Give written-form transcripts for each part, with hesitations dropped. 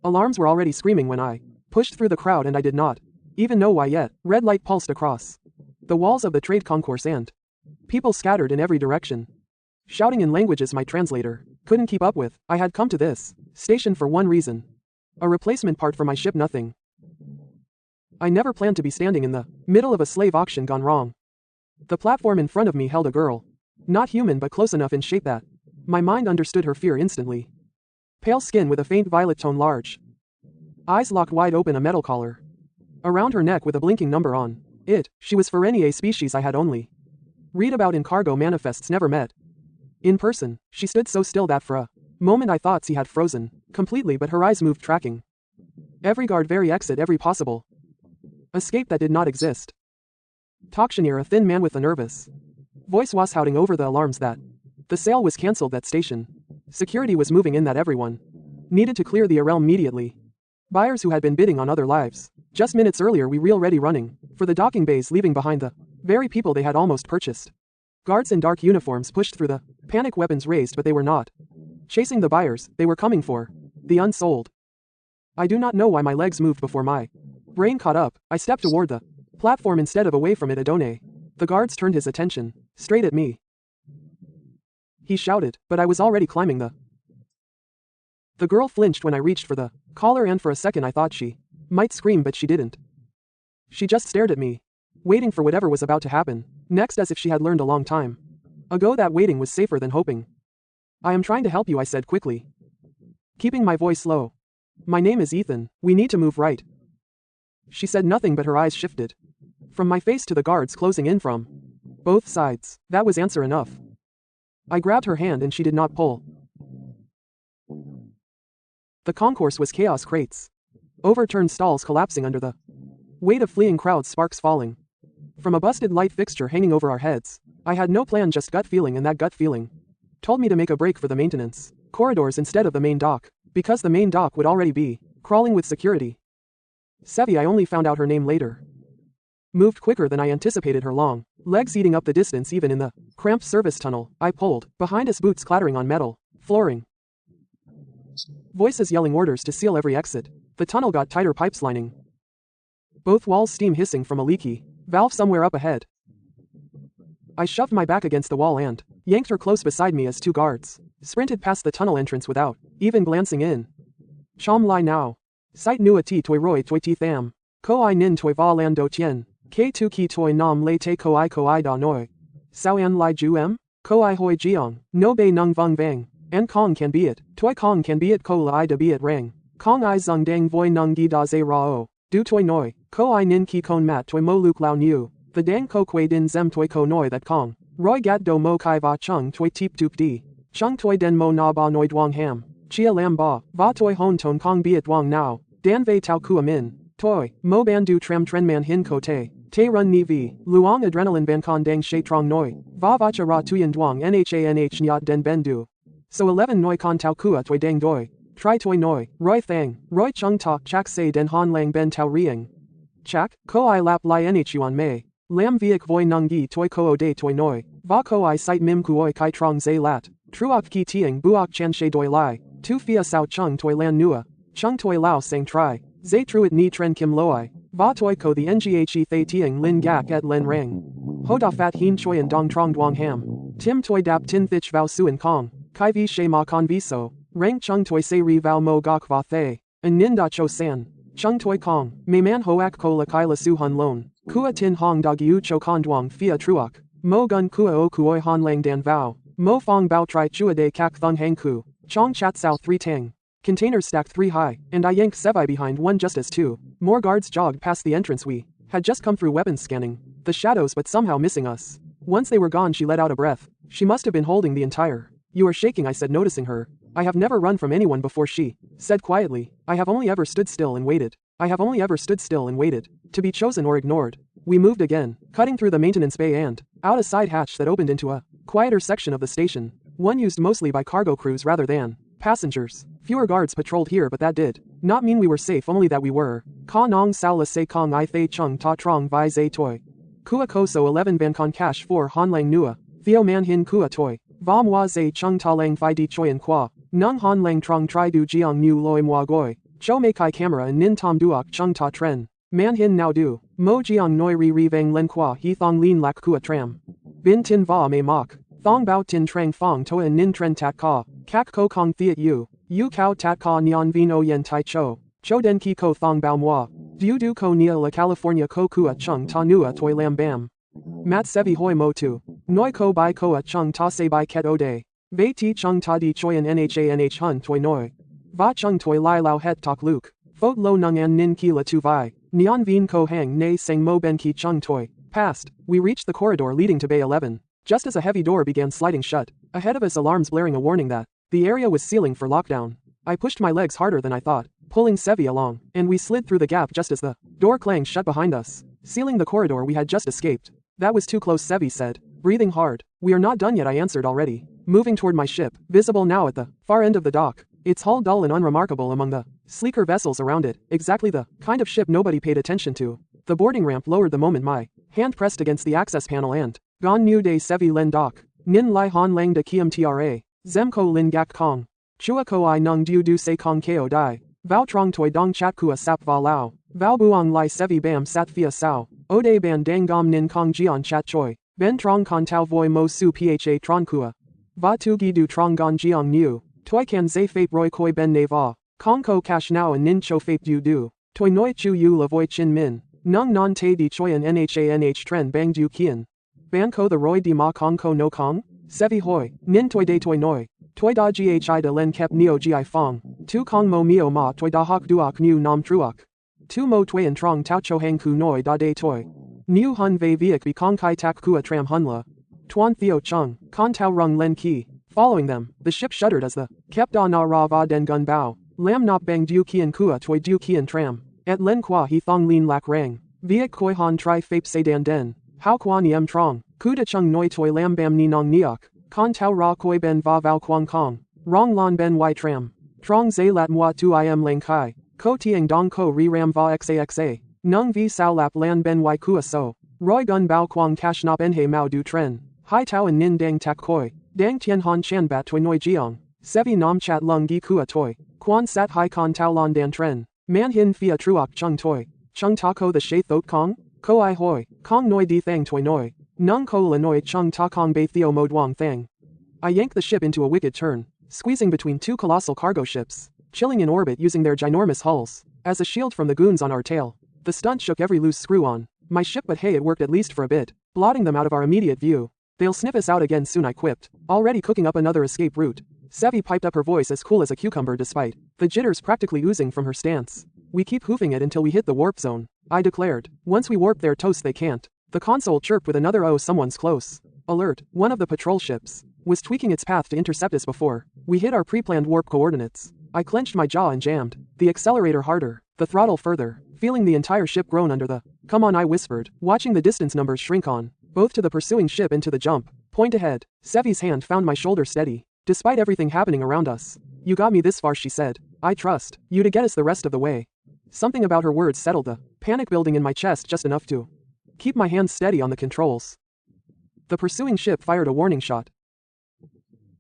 Alarms were already screaming when I pushed through the crowd, and I did not even know why yet. Red light pulsed across the walls of the trade concourse, and people scattered in every direction, shouting in languages my translator couldn't keep up with. I had come to this station for one reason: a replacement part for my ship. Nothing. I never planned to be standing in the middle of a slave auction gone wrong. The platform in front of me held a girl, not human but close enough in shape that my mind understood her fear instantly. Pale skin with a faint violet tone, large eyes locked wide open, a metal collar around her neck with a blinking number on it. She was Pharenia, a species I had only read about in cargo manifests, never met in person. She stood so still that for a moment I thought she had frozen completely, but her eyes moved, tracking every guard, every exit, every possible escape that did not exist. Talkshineer, a thin man with a nervous voice, was shouting over the alarms that the sale was cancelled, that station security was moving in, that everyone needed to clear the realm immediately. Buyers who had been bidding on other lives just minutes earlier were already running for the docking bays, leaving behind the very people they had almost purchased. Guards in dark uniforms pushed through the panic, weapons raised, but they were not chasing the buyers, they were coming for the unsold. I do not know why my legs moved before my brain caught up. I stepped toward the platform instead of away from it. Adone. The guards turned his attention straight at me. He shouted, but I was already climbing the girl flinched when I reached for the collar, and for a second I thought she might scream, but she didn't. She just stared at me, waiting for whatever was about to happen next, as if she had learned a long time ago that waiting was safer than hoping. I am trying to help you, I said quickly, keeping my voice low. My name is Ethan. We need to move, right? She said nothing, but her eyes shifted from my face to the guards closing in from both sides. That was answer enough. I grabbed her hand and she did not pull. The concourse was chaos, crates, overturned stalls collapsing under the weight of fleeing crowds, sparks falling from a busted light fixture hanging over our heads. I had no plan, just gut feeling, and that gut feeling told me to make a break for the maintenance corridors instead of the main dock, because the main dock would already be crawling with security. Sevi, I only found out her name later, moved quicker than I anticipated, her long legs eating up the distance even in the cramped service tunnel. I pulled behind us, boots clattering on metal flooring, voices yelling orders to seal every exit. The tunnel got tighter, pipes lining both walls, steam hissing from a leaky valve somewhere up ahead. I shoved my back against the wall and yanked her close beside me as two guards sprinted past the tunnel entrance without even glancing in. Chom lai now. Sight nua ti toi roi toi ti tham. Ko I nin toi va lan do tien. K tu ki toi nam le te ko I da noi. Sao an lai ju em? Ko I hoi jiang. No bei nung vung vang. En kong can be it. Toi kong can be it. Ko la I da be it rang. Kong I zung dang voi nung gi da ze rao. Du toi noi. Ko I nin ki kon mat toi mo luk lao niu. The dang ko kwe din zem toi ko noi that kong. Roi gat do mo kai va chung toi tip tup di. Chung toi den mo na ba noi duong ham. Chia lam ba. Va toi hon ton kong be it duong now. Dan vei tau kua min. Toi. Mo ban du tram tren man hin ko te. Te run ni vi. Luong adrenaline ban kon dang she trong noi. Va vacha ra tuyen duong nha nyat den ben du. So 11 noi kon tau kua toi dang doi. Tri toi noi. Roi thang. Roi chung tak chak say den han lang ben tau rieng. Chak. Ko I lap li nhuan mei. Lam viek voi nung gi toi ko o de toi noi. Va ko I sight mim kuoi kai trong zay lat. Truok ki tieng buok chan she doi lai. Tu fia sao chung toi lan nua. Chung toi lao sang tri. Zay truit ni tren kim loi. Va toi ko the nghe thay tieng lin gak et len rang. Ho da fat hin choi and dong trong duong ham. Tim toi dap tin thich vao suan kong. Kai vi she ma con viso. Rang chung toi se ri vao mo gok va thay. And nin da cho san. Chung toi kong. Me man hoak ko la kai la su hun lon. Kua tin hong da giu cho con duong fia truok. Mo gun kua o kuoi han lang dan vao. Mo fong bao tri chua de kak thung hang ku. Chong chat sao 3 tang. Containers stacked 3 high, and I yanked Sevi behind one just as 2 more guards jogged past the entrance. We had just come through, weapons scanning the shadows but somehow missing us. Once they were gone, she let out a breath. She must have been holding the entire. You are shaking, I said, noticing her. I have never run from anyone before, she said quietly. I have only ever stood still and waited. I have only ever stood still and waited to be chosen or ignored. We moved again, cutting through the maintenance bay and out a side hatch that opened into a quieter section of the station, one used mostly by cargo crews rather than passengers. Fewer guards patrolled here, but that did not mean we were safe, only that we were. Ka nong sao la se kong I thay chung ta trong vi zay toi. Kua koso 11 van con cash 4 han lang nua. Theo man hin kua toi. Va moi zay chung ta lang fi di choi en qua. Nung han lang trong tri du jiang mu loi moi goi. Cho mei kai camera and nin tom duok chung ta tren. Man hin now du. Mo jiang noi ri vang len qua he thong lin lak kua tram. Bin tin va mei mok. Thong bao tin trang fong toa and nin tren tat ka. Kak ko kong thiet yu. Yu kao tat ka nian vin o yen tai cho. Cho den ki ko thong bao moi. Du ko nia la California ko kua chung ta nua toi lam bam. Mat sevi hoi mo tu. Noi ko bai koa chung ta se bai ket o day. Vei ti chung ta di choi an nh hun toi noi. Va chung toi lai lao het tok luke. Phot lo nung an nin ki la tu vai. Nian vien ko hang nei sang mo ben ki chung toi. Past, we reached the corridor leading to Bay 11. Just as a heavy door began sliding shut, ahead of us alarms blaring a warning that the area was sealing for lockdown. I pushed my legs harder than I thought, pulling Sevi along, and we slid through the gap just as the door clanged shut behind us, sealing the corridor we had just escaped. That was too close, Sevi said, breathing hard. We are not done yet, I answered already, moving toward my ship, visible now at the far end of the dock. Its hull dull and unremarkable among the sleeker vessels around it, exactly the kind of ship nobody paid attention to. The boarding ramp lowered the moment my hand pressed against the access panel and Gon New Day Sevi Len Dock. Nin Lai Han Lang De Kiem Tra. Zemko Lin Gak Kong. Chua Ko I Nung Du Se Kong Ko Dai. Vao Trong Toi Dong Chat Kua Sap Va Lao. Vao Buong Lai Sevi Bam Sat Phia Sao. Ode Ban Dang Gom Nin Kong Jian Chat Choi. Ben Trong Kon Tao Voi Mo Su Pha Tron Kua. Va Tu Gi Du Trong Gon Jiang Niu. Toi Kan Zay Fape Roi Koi Ben Ne Va. Kong Ko Cash Now and Nin Cho Fape Du Du. Toi Noi Chu Yu La Voi Chin Min. Nung Non Te Di Choi and Nha Tren Bang Du Kien. Ban Ko the Roy Di Ma Kong Ko No Kong. Sevi Hoi. Nin Toi De Toi Noi. Toi Da Ghi De Len Kep Neo Gi Fong. Tu Kong Mo Mio Ma Toi Da Hok Duok Nu Nam Truok. Tu Mo Toi and Trong Tao Cho Hang Ku Noi Da De Toi. Niu Hun Vei Viek Bi Kong Kai Tak Kua Tram Hunla. Tuan Theo Chung. Kon Tao Rung Len Ki. Following them, the ship shuddered as the Kep Da Na Ra Va Den Gun Bao. Lam Nop Bang Du Kien Kua Toi Du Kien Tram. Et Len Qua He Thong Lin Lak Rang. Viek Koi Han Tri Fape Se Dan Den. How Kwa Niem Trong. Ku De Chung Noi Toi Lam Bam Ni Nong Niok. Kon Tao Ra Koi Ben Va Vao Quang Kong. Rong Lan Ben Y Tram. Trong Zay Lat Mua Tu Im Lang Kai. Ko Tiang Dong Ko Ri Ram Va Xa. Nung Vi Sao Lap Lan Ben Y Kua So. Roy Gun Bao Quang Cash Nop Enhe Mao Du Tren. Hai Tao and Nin Dang Tak Koi. Dang Tien Han Chan Bat Toi Noi Jiang. Sevi Nam Chat Lung Gi Kua Toi. Quan Sat Hai Kon Tao Lan Dan Tren. Man Hin Phia Truok Chung Toi. Chung Ta Ko the Shay Thot Kong. Ko I Hoi. Kong Noi Di Thang Toi Noi. Nung Ko La Noi Chung Ta Kong Bei Theo Mo Duong Thang. I yanked the ship into a wicked turn, squeezing between two colossal cargo ships, chilling in orbit using their ginormous hulls as a shield from the goons on our tail. The stunt shook every loose screw on my ship, but hey, it worked at least for a bit, blotting them out of our immediate view. They'll sniff us out again soon, I quipped, already cooking up another escape route. Sevi piped up her voice as cool as a cucumber despite the jitters practically oozing from her stance. We keep hoofing it until we hit the warp zone, I declared. Once we warp their toast they can't. The console chirped with another "Oh, someone's close" alert. One of the patrol ships was tweaking its path to intercept us before we hit our pre-planned warp coordinates. I clenched my jaw and jammed the accelerator harder, the throttle further, feeling the entire ship groan under the "Come on," I whispered, watching the distance numbers shrink on both to the pursuing ship and to the jump point ahead. Sevi's hand found my shoulder steady, despite everything happening around us. "You got me this far," she said. "I trust you to get us the rest of the way." Something about her words settled the panic building in my chest just enough to keep my hands steady on the controls. The pursuing ship fired a warning shot.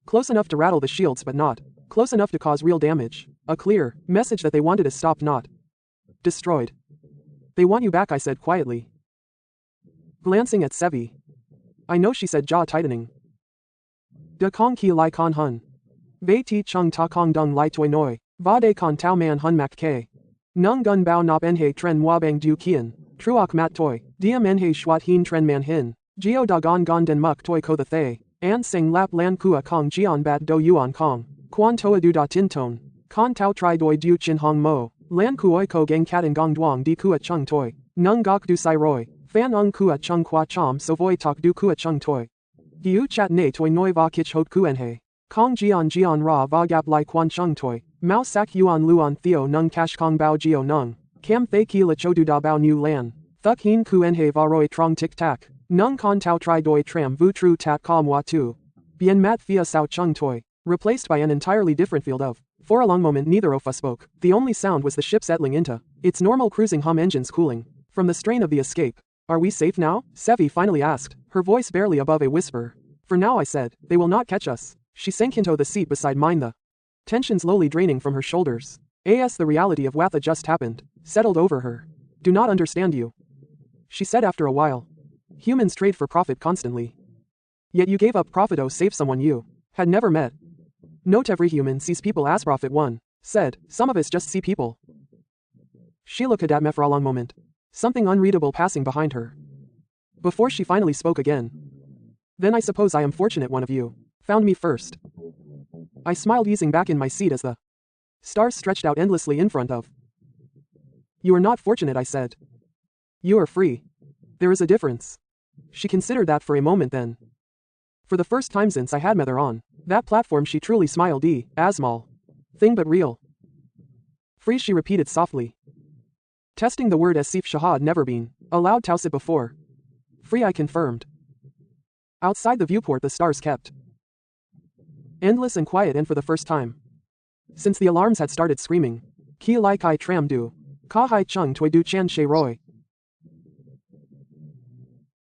Close enough to rattle the shields but not close enough to cause real damage. A clear message that they wanted us stopped, not destroyed. "They want you back," I said quietly, glancing at Sevi. "I know," she said, jaw tightening. "De Kong Ki Lai Kon Hun. Vei Ti Chung Ta Kong Dung Lai Toi Noi. Va De Kon Tao Man Hun Mak K. Nung Gun Bao Nop Enhe Tren Mua Bang Du Kien. Truok Mat Toi. Diem Enhe Schwat Hin Tren Man Hin. Geo Da Gon Gon Den Muk Toi Ko the Thay. An Sing Lap Lan Kua Kong Jian Bat Do Yuan Kong. Quan Toa Du Da Tin Ton. Kon Tao Tri Doi Du Chin Hong Mo. Lan Kuoi Ko Gang Kat and Gong Duong Di Kua Chung Toi. Nung Gok Du Sai Roi. Fan Ung Kua Chung Kwa Chom So Voi Tok Du Kua Chung Toi. Diu Chat Ne Toi Noi Va Kich Hot Kuenhe. Kong Jian Ra Va Gap Lai Quan Chung Toi. Mao Sak Yuan Luan Theo Nung Cash Kong Bao Geo Nung. Cam Thay Ki La Cho Du Da Bao Nu Lan. Thuk Hin Kuenhe Va Roi Trong Tic Tac. Nung Kon Tao Tri Doi Tram Vu Tru Tat Ka Mua Tu. Bien Mat Thea Sao Chung Toi. Replaced by an entirely different field of. For a long moment neither of us spoke. The only sound was the ship settling into its normal cruising hum, engines cooling from the strain of the escape. "Are we safe now?" Sevi finally asked, her voice barely above a whisper. "For now," I said. "They will not catch us." She sank into the seat beside mine, the tension slowly draining from her shoulders. As the reality of what had just happened settled over her. Do not understand you, she said after a while. Humans trade for profit constantly. Yet you gave up profit to save someone you had never met. Not every human sees people as profit, one said. Some of us just see people. She looked at me for a long moment, something unreadable passing behind her, before she finally spoke again. Then I suppose I am fortunate one of you found me first. I smiled, easing back in my seat as the stars stretched out endlessly in front of. You are not fortunate, I said. You are free. There is a difference. She considered that for a moment, then. For the first time since I had met her on that platform, she truly smiled. A small thing but real. Free, she repeated softly, testing the word as if she had never been allowed to say it before. Free, I confirmed. Outside the viewport, the stars kept endless and quiet, and for the first time since the alarms had started screaming, Ki lai kai tram du, ka hai chung toi du chan she roy.